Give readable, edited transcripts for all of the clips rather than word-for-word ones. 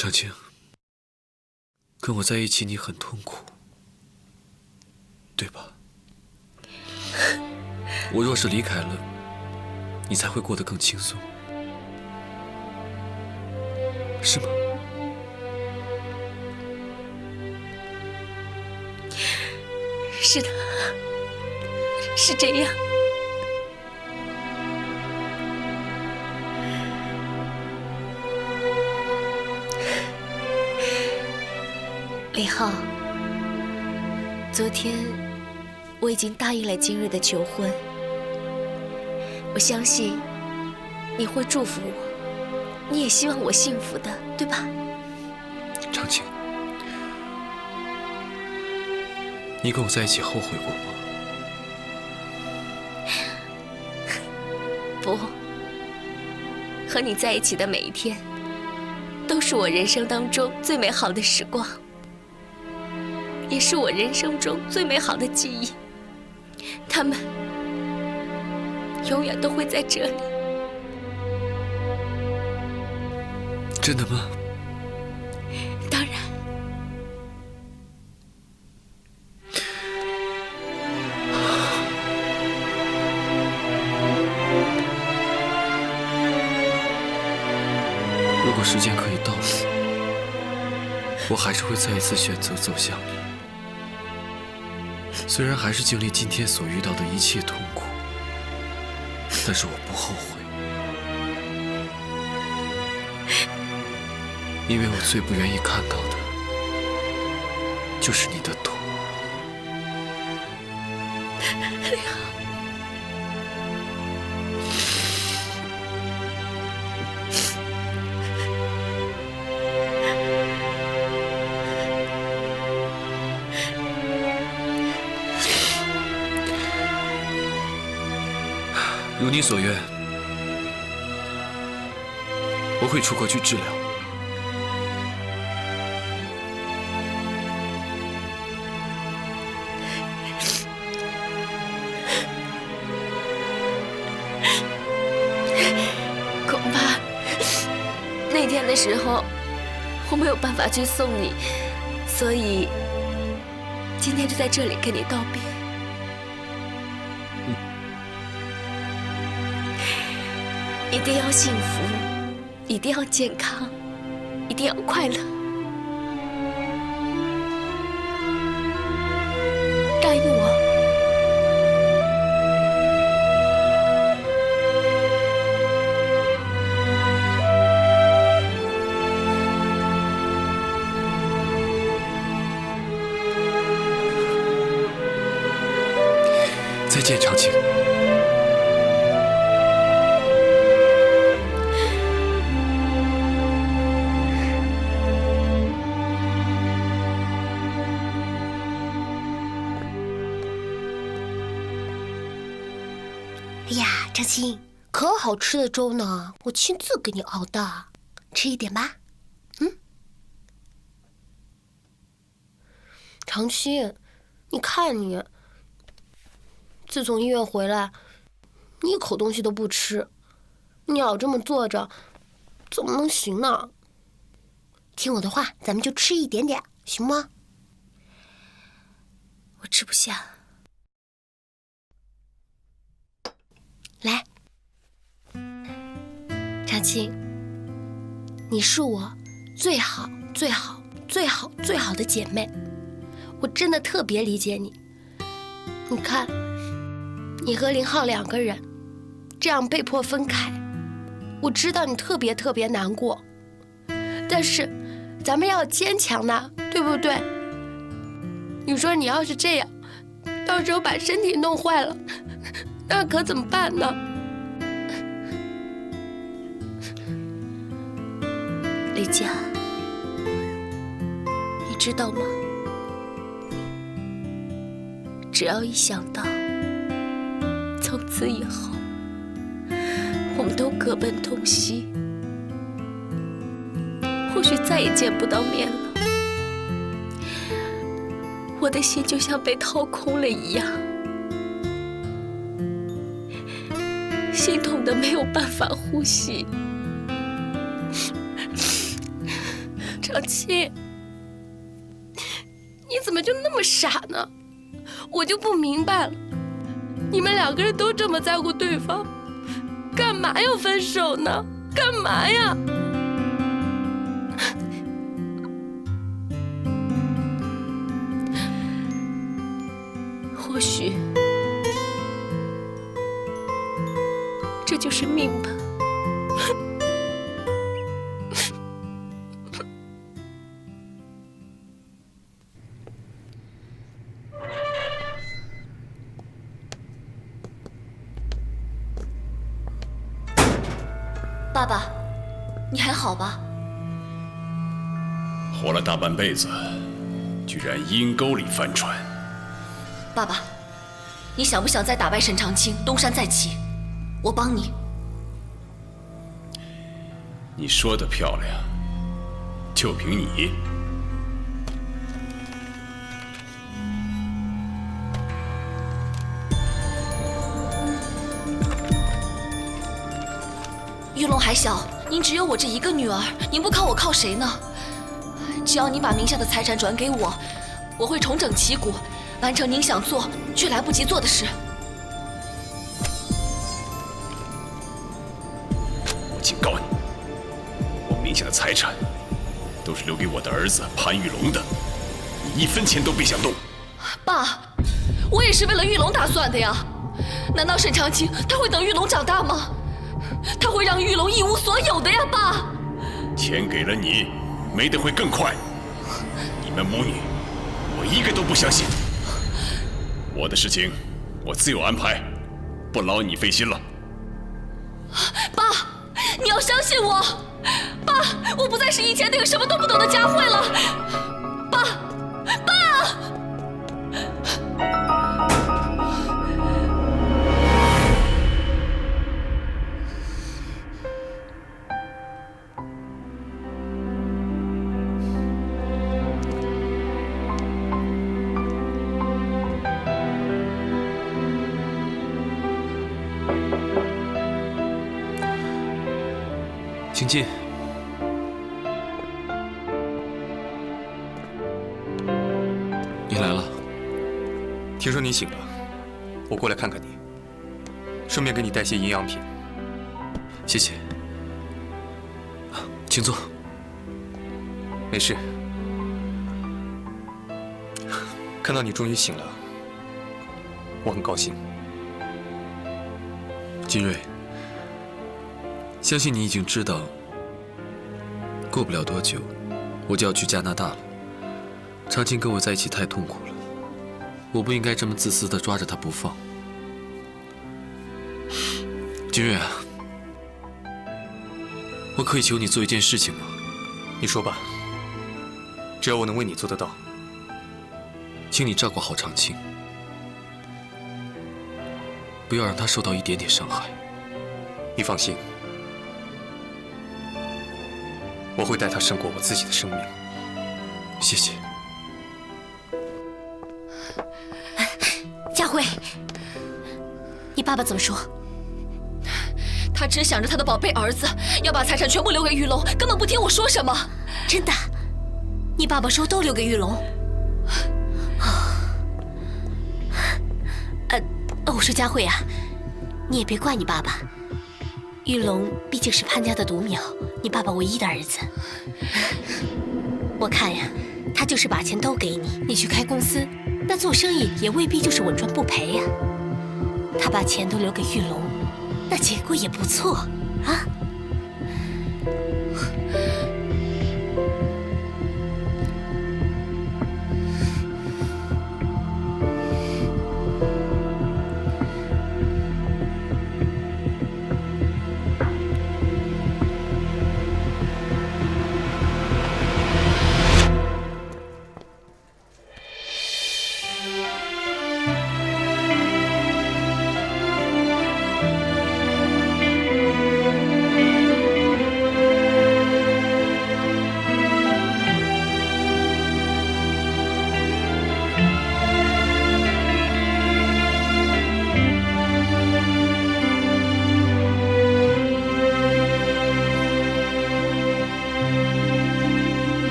长青，跟我在一起你很痛苦，对吧？我若是离开了，你才会过得更轻松，是吗？是的，是这样。李浩，昨天我已经答应了今日的求婚，我相信你会祝福我，你也希望我幸福的，对吧？长青，你跟我在一起后悔过吗？不，和你在一起的每一天，都是我人生当中最美好的时光，也是我人生中最美好的记忆。他们永远都会在这里。真的吗？当然。如果时间可以倒流，我还是会再一次选择走向你。虽然还是经历今天所遇到的一切痛苦，但是我不后悔，因为我最不愿意看到的就是你的痛。李浩，如你所愿，我会出国去治疗。恐怕那天的时候我没有办法去送你，所以今天就在这里跟你道别。一定要幸福，一定要健康，一定要快乐。答应我。再见，长青。哎呀，长青，可好吃的粥呢，我亲自给你熬的，吃一点吧。长青，你看你，自从医院回来，你一口东西都不吃，你老这么坐着，怎么能行呢？听我的话，咱们就吃一点点，行吗？我吃不下。来，长青，你是我最好、最好、最好、最好的姐妹，我真的特别理解你。你看，你和林浩2个人这样被迫分开，我知道你特别特别难过，但是咱们要坚强的，对不对？你说你要是这样，到时候把身体弄坏了，那可怎么办呢？李佳，你知道吗？只要一想到从此以后我们都各奔东西，或许再也见不到面了，我的心就像被掏空了一样，心痛得没有办法呼吸。小青，你怎么就那么傻呢？我就不明白了，你们两个人都这么在乎对方，干嘛要分手呢？干嘛呀？或许这就是命吧。爸爸，你还好吧？活了大半辈子，居然阴沟里翻船。爸爸，你想不想再打败沈长清，东山再起？我帮你。你说的漂亮，就凭你？玉龙还小，您只有我这一个女儿，您不靠我靠谁呢？只要您把名下的财产转给我，我会重整旗鼓，完成您想做却来不及做的事。我警告你，我名下的财产都是留给我的儿子潘玉龙的，你一分钱都别想动。爸，我也是为了玉龙打算的呀。难道沈长清他会等玉龙长大吗？他会让玉龙一无所有的呀，爸。钱给了你，没的会更快。你们母女，我一个都不相信。我的事情，我自有安排，不劳你费心了。爸，你要相信我。爸，我不再是以前那个什么都不懂的佳慧了。爸，爸。请进。你来了，听说你醒了，我过来看看你，顺便给你带些营养品。谢谢。请坐。没事。看到你终于醒了，我很高兴。金瑞，相信你已经知道，过不了多久，我就要去加拿大了。长青跟我在一起太痛苦了，我不应该这么自私地抓着他不放。金瑞啊，我可以求你做一件事情吗？你说吧，只要我能为你做得到。请你照顾好长青，不要让他受到一点点伤害。你放心，我会待他胜过我自己的生命。谢谢。佳慧，你爸爸怎么说？他只想着他的宝贝儿子，要把财产全部留给玉龙，根本不听我说什么。真的？你爸爸说都留给玉龙？我说佳慧啊，你也别怪你爸爸。玉龙毕竟是潘家的独苗，你爸爸唯一的儿子。我看呀，他就是把钱都给你，你去开公司，那做生意也未必就是稳赚不赔呀。他把钱都留给玉龙，那结果也不错啊。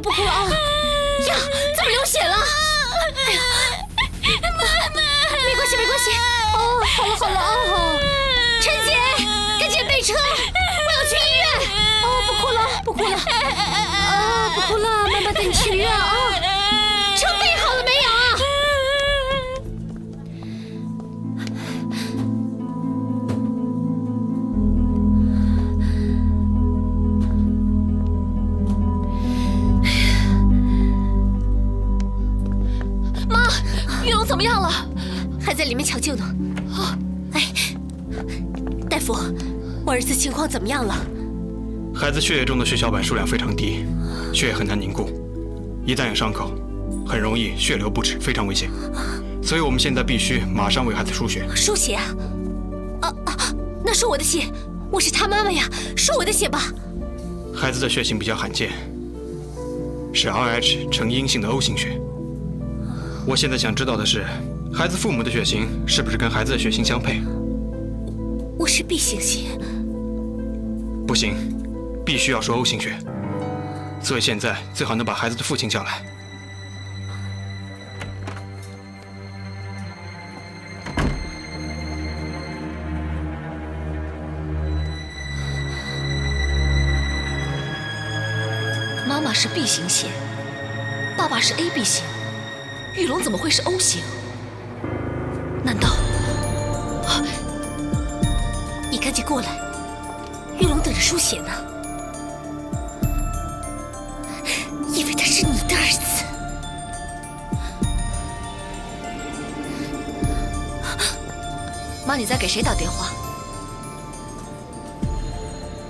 不哭了啊！呀，怎么流血了？哎呀，妈妈，没关系没关系。哦，好了好了哦。陈姐，赶紧备车，我要去医院。哦，不哭了不哭了。啊，不哭了，妈妈带你去医院啊。车备好了没有？妈，玉龙怎么样了？还在里面抢救呢。哦，哎，大夫，我儿子情况怎么样了？孩子血液中的血小板数量非常低，血液很难凝固，一旦有伤口，很容易血流不止，非常危险。所以我们现在必须马上为孩子输血。输血啊？那是我的血，我是他妈妈呀，输我的血吧。孩子的血型比较罕见，是 Rh 呈阴性的 O 型血。我现在想知道的是，孩子父母的血型是不是跟孩子的血型相配？我是 B 型血。不行，必须要输 O 型血。所以现在最好能把孩子的父亲叫来。妈妈是 B 型血，爸爸是 AB 型，玉龙怎么会是 O 型？难道？你赶紧过来，玉龙等着输血呢。因为他是你的儿子。妈，你在给谁打电话？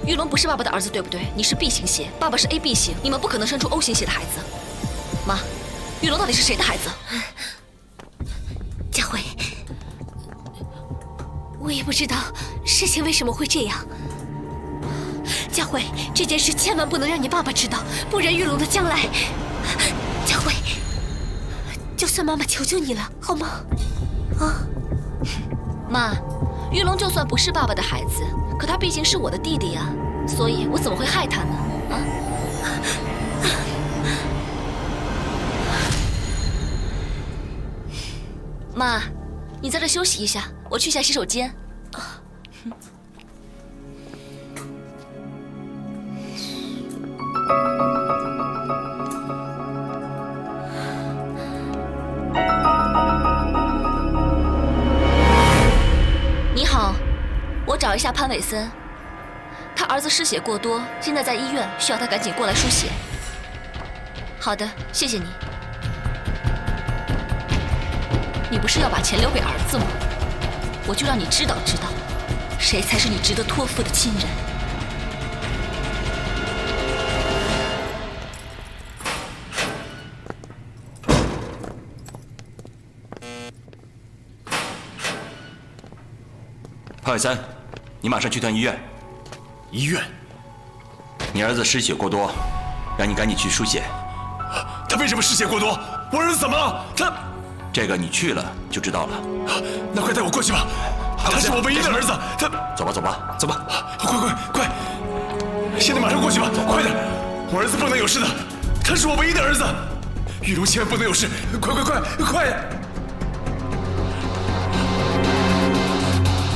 玉龙不是爸爸的儿子，对不对？你是 B 型血，爸爸是 AB 型，你们不可能生出 O 型血的孩子。妈，玉龙到底是谁的孩子？佳慧，我也不知道事情为什么会这样。佳慧，这件事千万不能让你爸爸知道，不然玉龙的将来……佳慧，就算妈妈求求你了，好吗？啊，妈，玉龙就算不是爸爸的孩子，可他毕竟是我的弟弟啊，所以我怎么会害他呢？啊！妈，你在这休息一下，我去一下洗手间。你好，我找一下潘伟森，他儿子失血过多，现在在医院，需要他赶紧过来输血。好的，谢谢你。你不是要把钱留给儿子吗？我就让你知道知道，谁才是你值得托付的亲人。潘伟森，你马上去趟医院。医院？你儿子失血过多，让你赶紧去输血。他为什么失血过多？我儿子怎么了？他……这个你去了就知道了。那快带我过去吧，他是我唯一的儿子。他……走吧，走吧，走吧。快！现在马上过去吧，快点！我儿子不能有事的，他是我唯一的儿子。玉龙千万不能有事，快！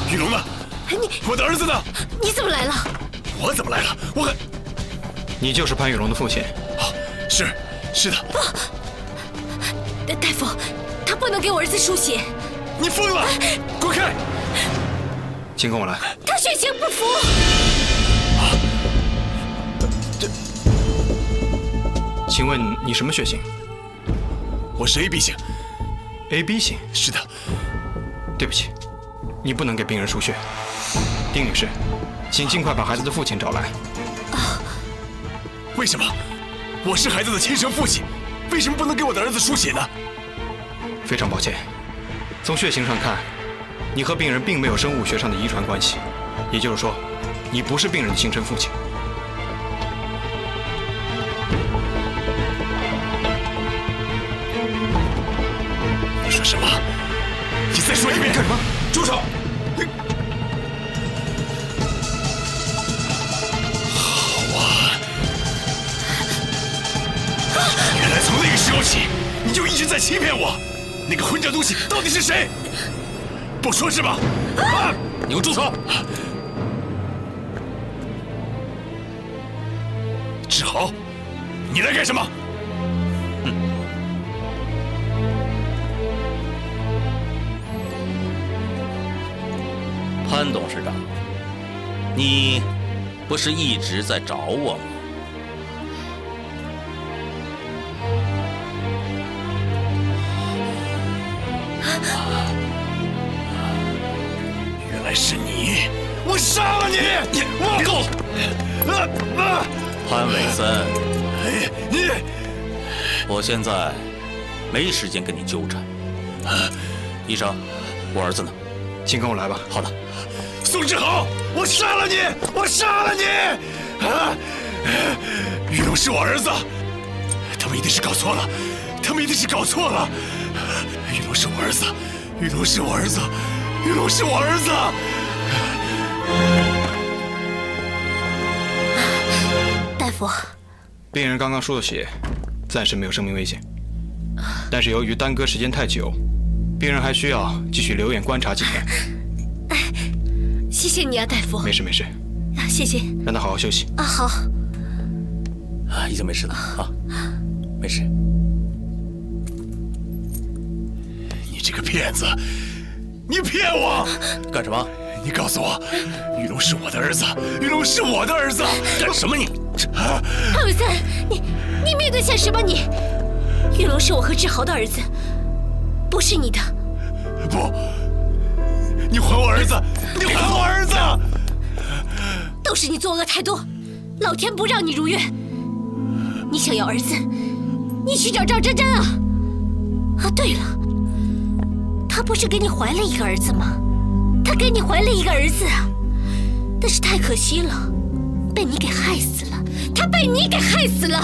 玉龙呢？我的儿子呢？你怎么来了？我怎么来了？你就是潘玉龙的父亲。是的。大夫，他不能给我儿子输血。你疯了！滚开！请跟我来。他血型不符。请问你什么血型？我是 AB 型。AB 型？是的。对不起，你不能给病人输血。丁女士，请尽快把孩子的父亲找来。为什么？我是孩子的亲生父亲，为什么不能给我的儿子输血呢？非常抱歉，从血型上看，你和病人并没有生物学上的遗传关系，也就是说，你不是病人的亲生父亲。你说什么？你再说一遍！干什么？住手！好啊！早起你就一直在欺骗我，那个混账东西到底是谁？不说是吧？啊！你给我住手！志豪，你来干什么？潘董事长，你不是一直在找我吗？原来是你！我杀了你！我够了！潘伟森，你，我现在没时间跟你纠缠。医生，我儿子呢？请跟我来吧。好的。宋志豪，我杀了你！我杀了你！啊！玉龙是我儿子，他们一定是搞错了，他们一定是搞错了。玉龙是我儿子，玉龙是我儿子，玉龙是我儿子。大夫，病人刚刚输了血，暂时没有生命危险，但是由于耽搁时间太久，病人还需要继续留院观察几天。谢谢你啊，大夫。没事没事，啊，谢谢。让他好好休息。啊，好。啊，已经没事了啊，没事。你这个骗子，你骗我！干什么？你告诉我，玉龙是我的儿子，玉龙是我的儿子！干什么你？潘伟森，你面对现实吧你！玉龙是我和志豪的儿子，不是你的。不，你还我儿子！你还我儿子！都是你作恶太多，老天不让你如愿。你想要儿子，你去找赵真真啊！啊，对了，她不是给你怀了一个儿子吗？她给你怀了一个儿子啊，但是太可惜了，被你给害死了。她被你给害死了。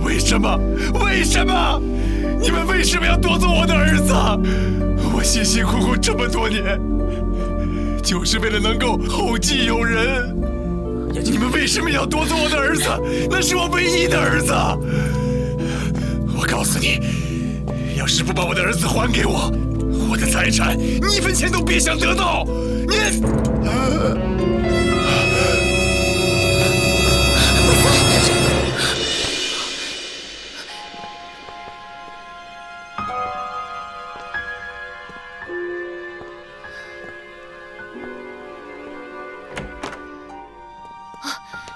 为什么？为什么？你们为什么要夺走我的儿子？我辛辛苦苦这么多年，就是为了能够后继有人。你们为什么要夺走我的儿子？那是我唯一的儿子。我告诉你，要是不把我的儿子还给我，我的财产你一分钱都别想得到。你。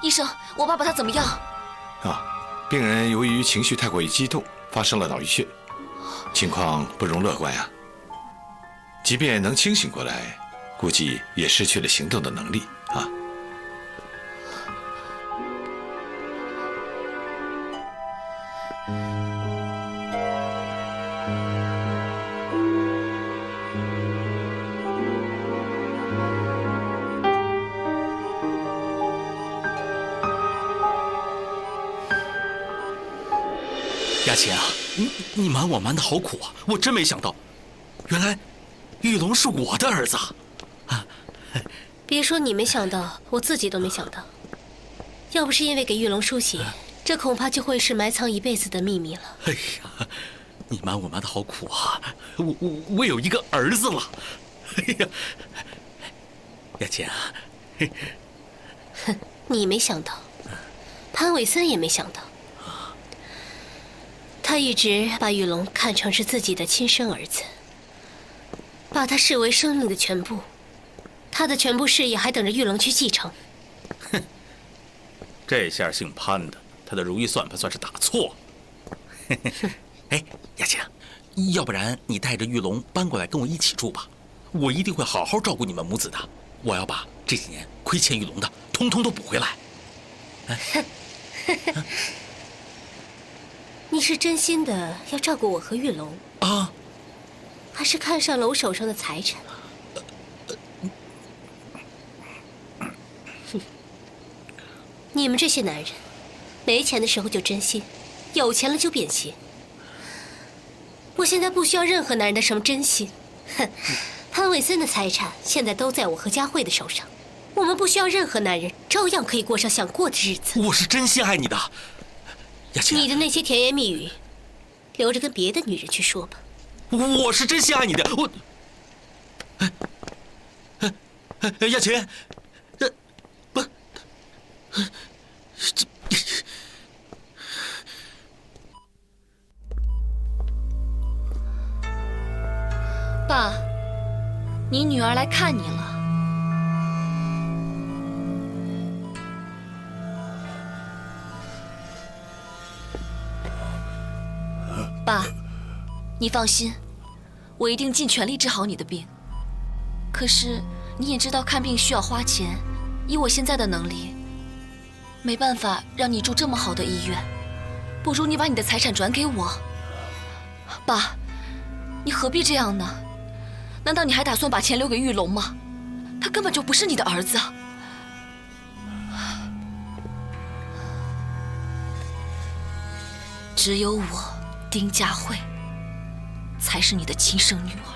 医生，我爸爸他怎么样？啊，病人由于情绪太过于激动，发生了脑溢血，情况不容乐观呀。即便能清醒过来，估计也失去了行动的能力啊。雅琴啊，你瞒我瞒得好苦啊！我真没想到，原来玉龙是我的儿子啊！别说你没想到，我自己都没想到。要不是因为给玉龙输血，这恐怕就会是埋藏一辈子的秘密了。哎呀，你瞒我瞒得好苦啊！我有一个儿子了！哎呀，雅琴啊，哼，你没想到，潘伟森也没想到。他一直把玉龙看成是自己的亲生儿子，把他视为生命的全部，他的全部事业还等着玉龙去继承。哼，这下姓潘的，他的如意算盘算是打错了。哎，雅琴，要不然你带着玉龙搬过来跟我一起住吧，我一定会好好照顾你们母子的。我要把这几年亏欠玉龙的，通通都补回来。你是真心的要照顾我和玉龙啊，还是看上了我手上的财产？你们这些男人，没钱的时候就真心，有钱了就变心。我现在不需要任何男人的什么真心。哼，潘卫森的财产现在都在我和佳慧的手上，我们不需要任何男人，照样可以过上想过的日子。我是真心爱你的，雅琴。你的那些甜言蜜语，留着跟别的女人去说吧。我是真心爱你的，我。雅琴，不，这。爸，你女儿来看你了。爸，你放心，我一定尽全力治好你的病。可是你也知道看病需要花钱，以我现在的能力，没办法让你住这么好的医院，不如你把你的财产转给我。爸，你何必这样呢？难道你还打算把钱留给玉龙吗？他根本就不是你的儿子。只有我丁佳慧才是你的亲生女儿。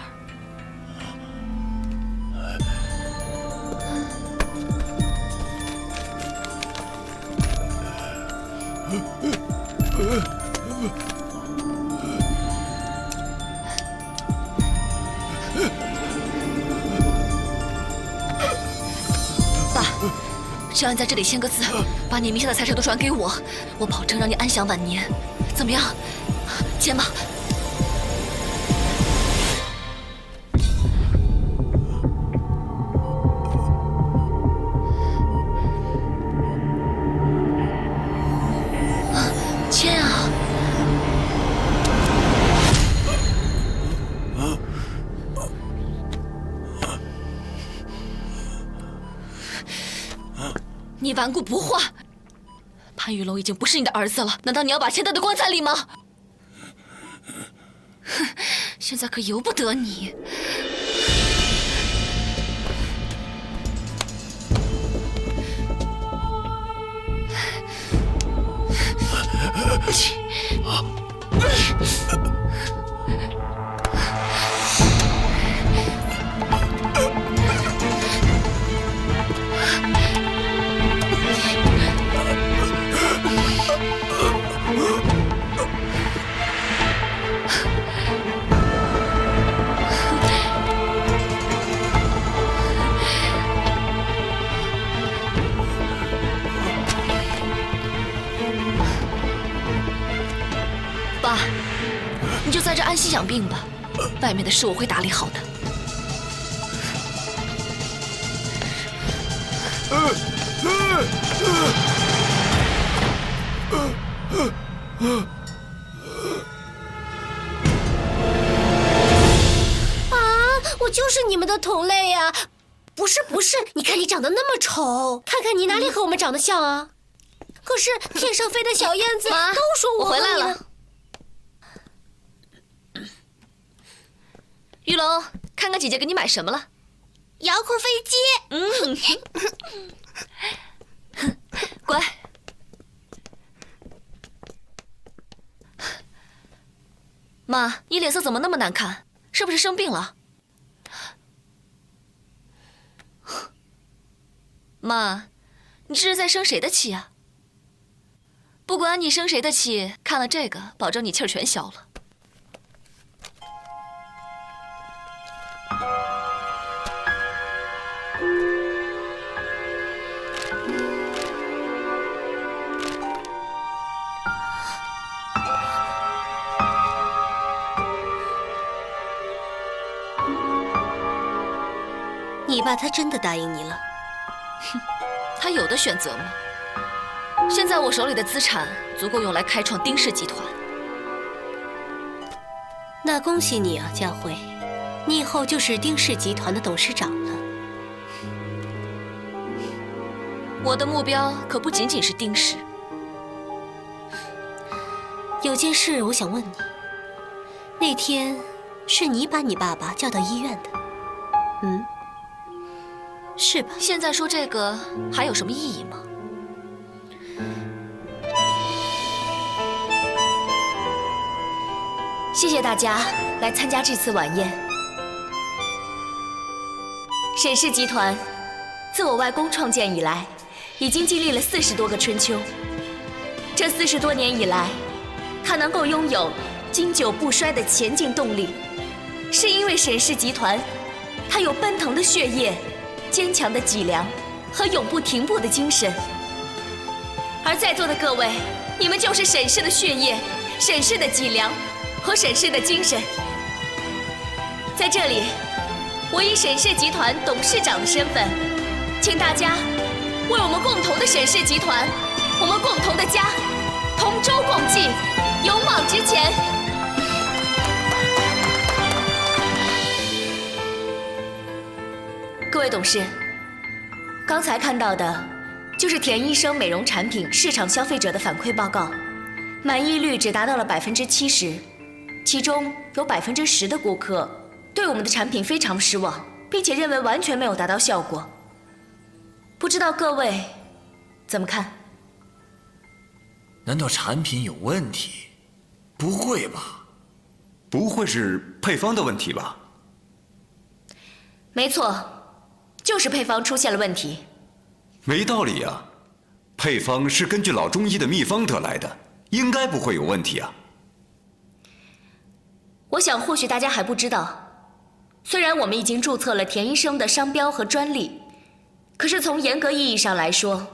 爸，只要你在这里签个字，把你名下的财产都转给我，我保证让你安享晚年。怎么样？签吧。签啊！你顽固不化，潘玉龙已经不是你的儿子了，难道你要把钱带到棺材里吗？哼，现在可由不得你。爸，你就在这安息养病吧，外面的事我会打理好的。我就是你们的同类呀！不是，你看你长得那么丑，看看你哪里和我们长得像啊？可是天上飞的小燕子妈都说我回来了。玉龙，看看姐姐给你买什么了？遥控飞机。乖。妈，你脸色怎么那么难看？是不是生病了？妈，你这是在生谁的气啊？不管你生谁的气，看了这个，保证你气儿全消了。你爸他真的答应你了？他有的选择吗？现在我手里的资产足够用来开创丁氏集团。那恭喜你啊，佳慧，你以后就是丁氏集团的董事长了。我的目标可不仅仅是丁氏。有件事我想问你，那天是你把你爸爸叫到医院的，是吧？现在说这个还有什么意义吗？谢谢大家来参加这次晚宴。沈氏集团自我外公创建以来，已经经历了40多个春秋。这40多年以来，它能够拥有经久不衰的前进动力，是因为沈氏集团，它有奔腾的血液、坚强的脊梁和永不停步的精神。而在座的各位，你们就是沈氏的血液、沈氏的脊梁和沈氏的精神。在这里，我以沈氏集团董事长的身份，请大家为我们共同的沈氏集团，我们共同的家，同舟共济，勇往直前。各位董事，刚才看到的就是田医生美容产品市场消费者的反馈报告，满意率只达到了70%，其中有10%的顾客对我们的产品非常失望，并且认为完全没有达到效果。不知道各位怎么看？难道产品有问题？不会吧？不会是配方的问题吧？没错，就是配方出现了问题。没道理呀，配方是根据老中医的秘方得来的，应该不会有问题啊。我想或许大家还不知道，虽然我们已经注册了田医生的商标和专利，可是从严格意义上来说，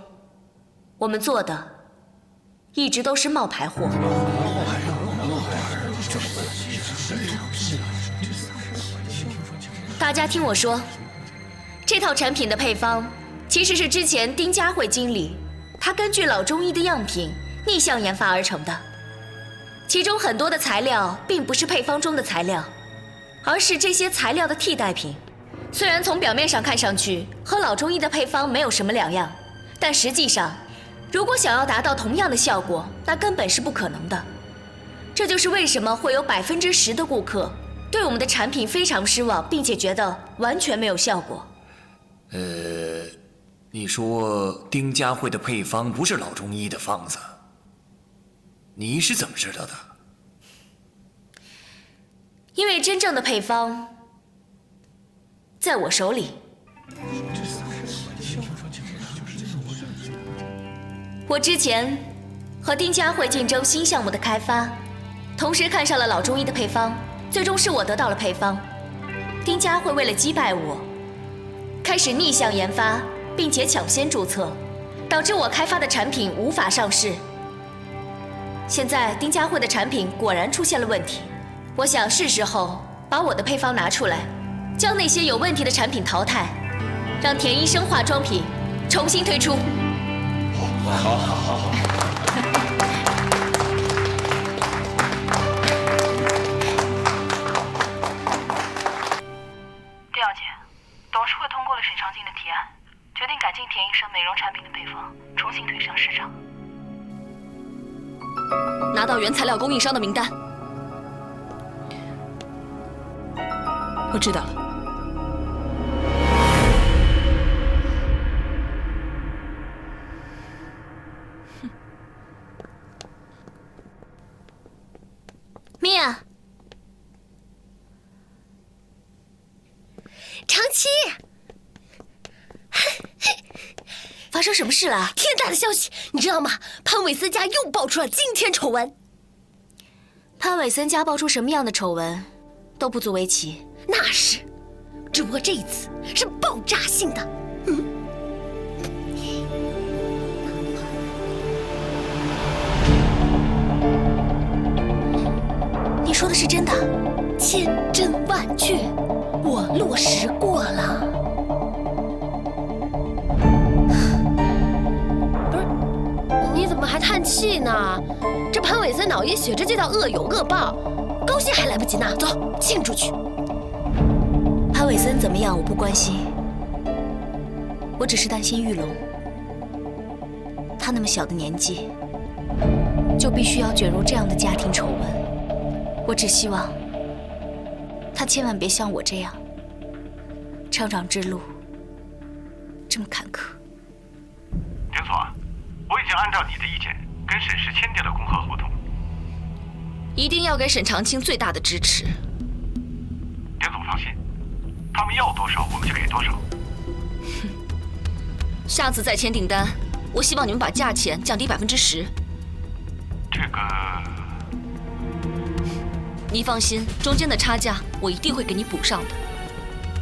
我们做的一直都是冒牌货。大家听我说，这套产品的配方其实是之前丁佳慧经理他根据老中医的样品逆向研发而成的，其中很多的材料并不是配方中的材料，而是这些材料的替代品。虽然从表面上看上去和老中医的配方没有什么两样，但实际上，如果想要达到同样的效果，那根本是不可能的。这就是为什么会有10%的顾客对我们的产品非常失望，并且觉得完全没有效果。你说丁佳慧的配方不是老中医的方子，你是怎么知道的？因为真正的配方在我手里。我之前和丁佳慧竞争新项目的开发，同时看上了老中医的配方，最终是我得到了配方。丁佳慧为了击败我，开始逆向研发，并且抢先注册，导致我开发的产品无法上市。现在丁佳慧的产品果然出现了问题，我想是时候把我的配方拿出来，将那些有问题的产品淘汰，让田医生化妆品重新推出。好。调解，董事会通过了沈长青的提案，决定改进田医生美容产品的配方，重新推上市场。拿到原材料供应商的名单。我知道了。米娅，长期，发生什么事了？天大的消息，你知道吗？潘伟森家又爆出了惊天丑闻。潘伟森家爆出什么样的丑闻，都不足为奇。那是，只不过这一次是爆炸性的。你说的是真的？千真万确，我落实过了。不是，你怎么还叹气呢？这潘伟森脑溢血，这就叫恶有恶报，高兴还来不及呢。走，庆祝去。潘伟森怎么样，我不关心，我只是担心玉龙。他那么小的年纪，就必须要卷入这样的家庭丑闻。我只希望他千万别像我这样，成长之路这么坎坷。田总，我已经按照你的意见跟沈氏签订了供货合同，一定要给沈长青最大的支持。田总放心，他们要多少我们就给多少，下次再签订单，我希望你们把价钱降低10%。这个，你放心，中间的差价我一定会给你补上的。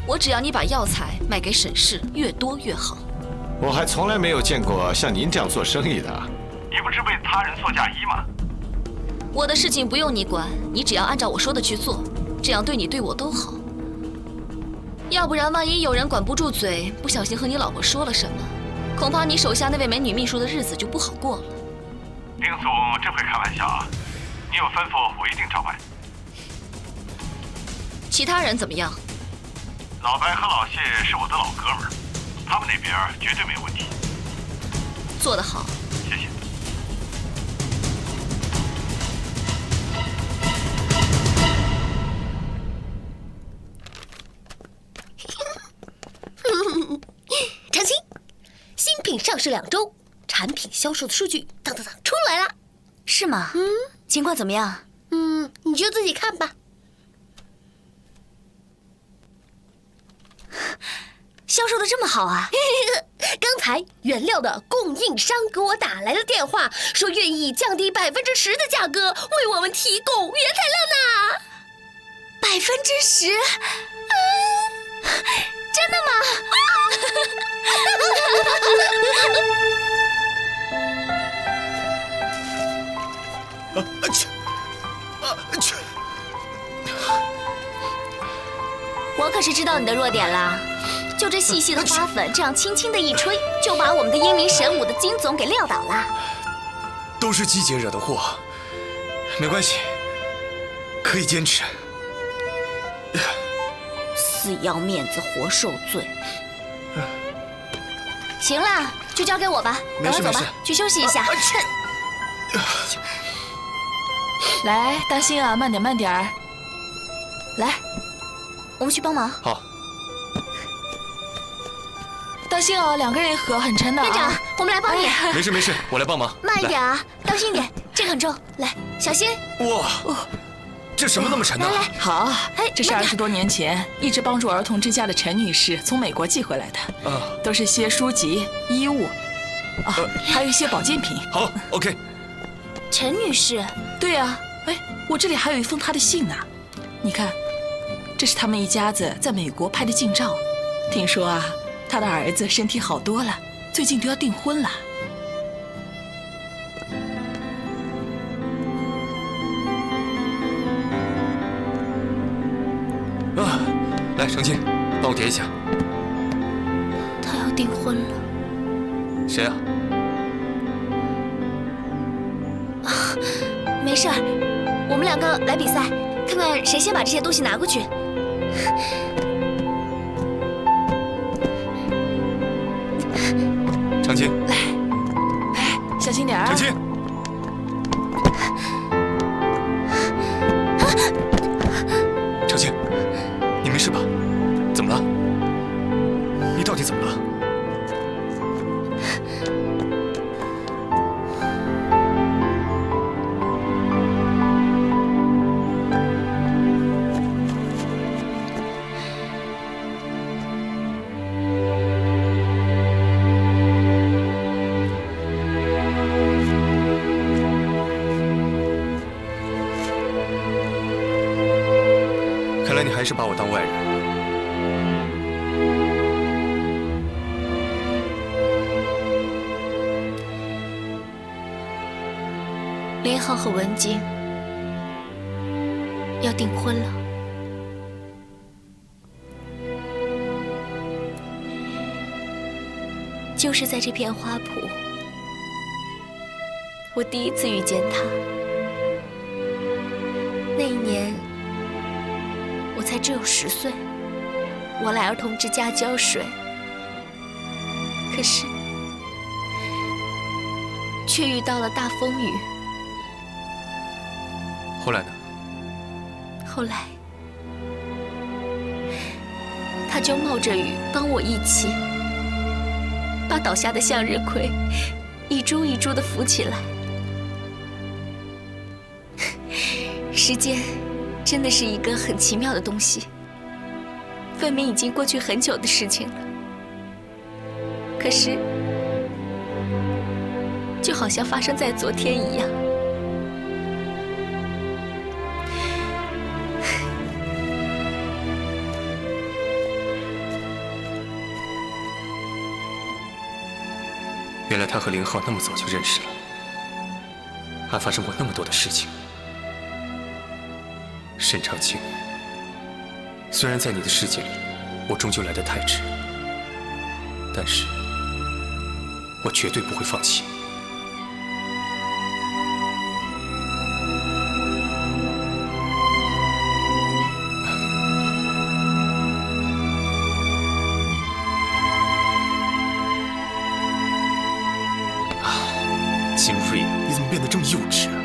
我只要你把药材卖给沈氏，越多越好。我还从来没有见过像您这样做生意的。你不是为他人做嫁衣吗？我的事情不用你管，你只要按照我说的去做，这样对你对我都好。要不然万一有人管不住嘴，不小心和你老婆说了什么，恐怕你手下那位美女秘书的日子就不好过了。丁总真会开玩笑啊！你有吩咐，我一定照办。其他人怎么样？老白和老谢是我的老哥们儿，他们那边绝对没问题。做得好，谢谢。长青，新品上市2周，产品销售的数据出来了。是吗？情况怎么样？你就自己看吧。销售的这么好啊！刚才原料的供应商给我打来了电话，说愿意降低10%的价格为我们提供原材料呢。10%？真的吗？我可是知道你的弱点啦，就这细细的花粉，这样轻轻的一吹，就把我们的英明神武的金总给撂倒了。都是季姐惹的祸，没关系，可以坚持。死要面子活受罪。行了，就交给我吧，赶快走吧，去休息一下。来，当心啊，慢点慢点儿。来，我们去帮忙。好。当心哦，2个人一盒很沉的啊。院长，我们来帮你。没事没事，我来帮忙。慢一点啊，当心点，这个很重，来，小心。哇，这什么那么沉呢？来来，好，这是20多年前一直帮助儿童之家的陈女士从美国寄回来的，都是些书籍、衣物，还有一些保健品。好 ，OK。陈女士，对呀，我这里还有一封她的信呢，你看，这是他们一家子在美国拍的近照。听说啊，她的儿子身体好多了，最近都要订婚了。来，程青，帮我叠一下。他要订婚了。谁啊？没事儿，我们2个来比赛，看看谁先把这些东西拿过去。程青，来，小心点啊！程青，程青，你没事吧？怎么了？你到底怎么了？看来你还是把我当外人。林浩和文静要订婚了。就是在这片花圃，我第一次遇见他。那一年，我才只有10岁，我来儿童之家浇水，可是却遇到了大风雨。后来呢？后来，他就冒着雨帮我一起把倒下的向日葵一株一株地扶起来。时间真的是一个很奇妙的东西，分明已经过去很久的事情了，可是，就好像发生在昨天一样。原来他和林浩那么早就认识了，还发生过那么多的事情。沈长清，虽然在你的世界里，我终究来得太迟，但是我绝对不会放弃。金瑞，你怎么变得这么幼稚啊？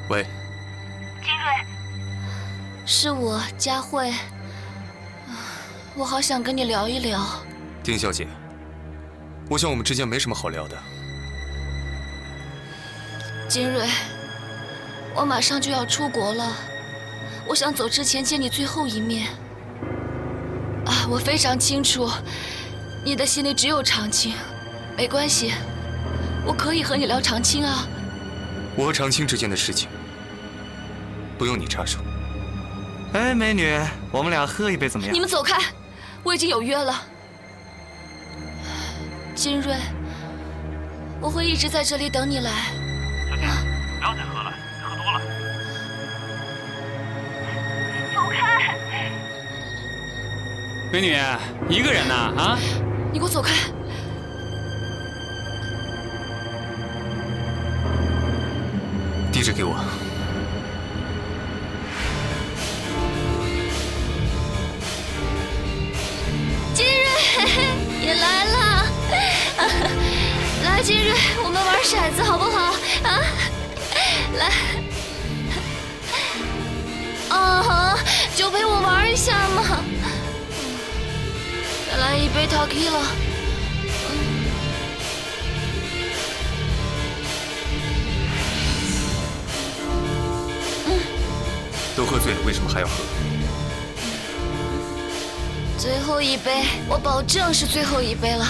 喂，金瑞，是我，佳慧。我好想跟你聊一聊。丁小姐，我想我们之间没什么好聊的。金瑞，我马上就要出国了，我想走之前见你最后一面。我非常清楚，你的心里只有长青。没关系，我可以和你聊长青啊。我和长青之间的事情，不用你插手。哎，美女，我们俩喝一杯怎么样？你们走开，我已经有约了。金瑞，我会一直在这里等你来。小姐，不要再喝了，你喝多了。走开！美女，一个人呢？啊？你给我走开！地址给我。金瑞也来了，来，金瑞，我们玩骰子好不好？啊，来，就陪我玩一下嘛。再来一杯 tequila。都喝醉了，为什么还要喝？最后一杯，我保证是最后一杯了。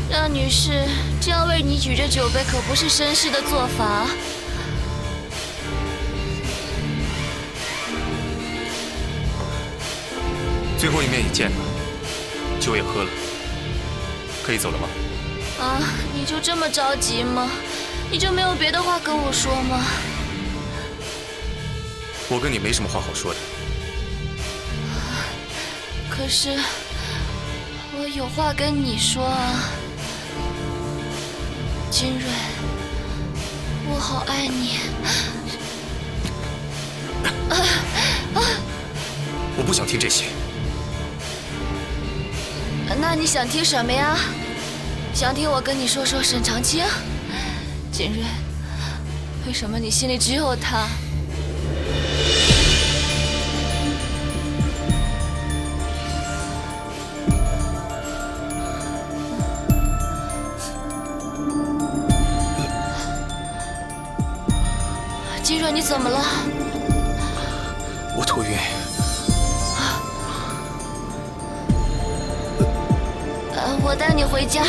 让女士这样为你举着酒杯，可不是绅士的做法。最后一面也见了，酒也喝了，可以走了吗？你就这么着急吗？你就没有别的话跟我说吗？我跟你没什么话好说的。可是我有话跟你说啊，金瑞，我好爱你。我不想听这些。那你想听什么呀？想听我跟你说说沈长清？金瑞，为什么你心里只有他？金瑞，你怎么了？我头晕。我带你回家。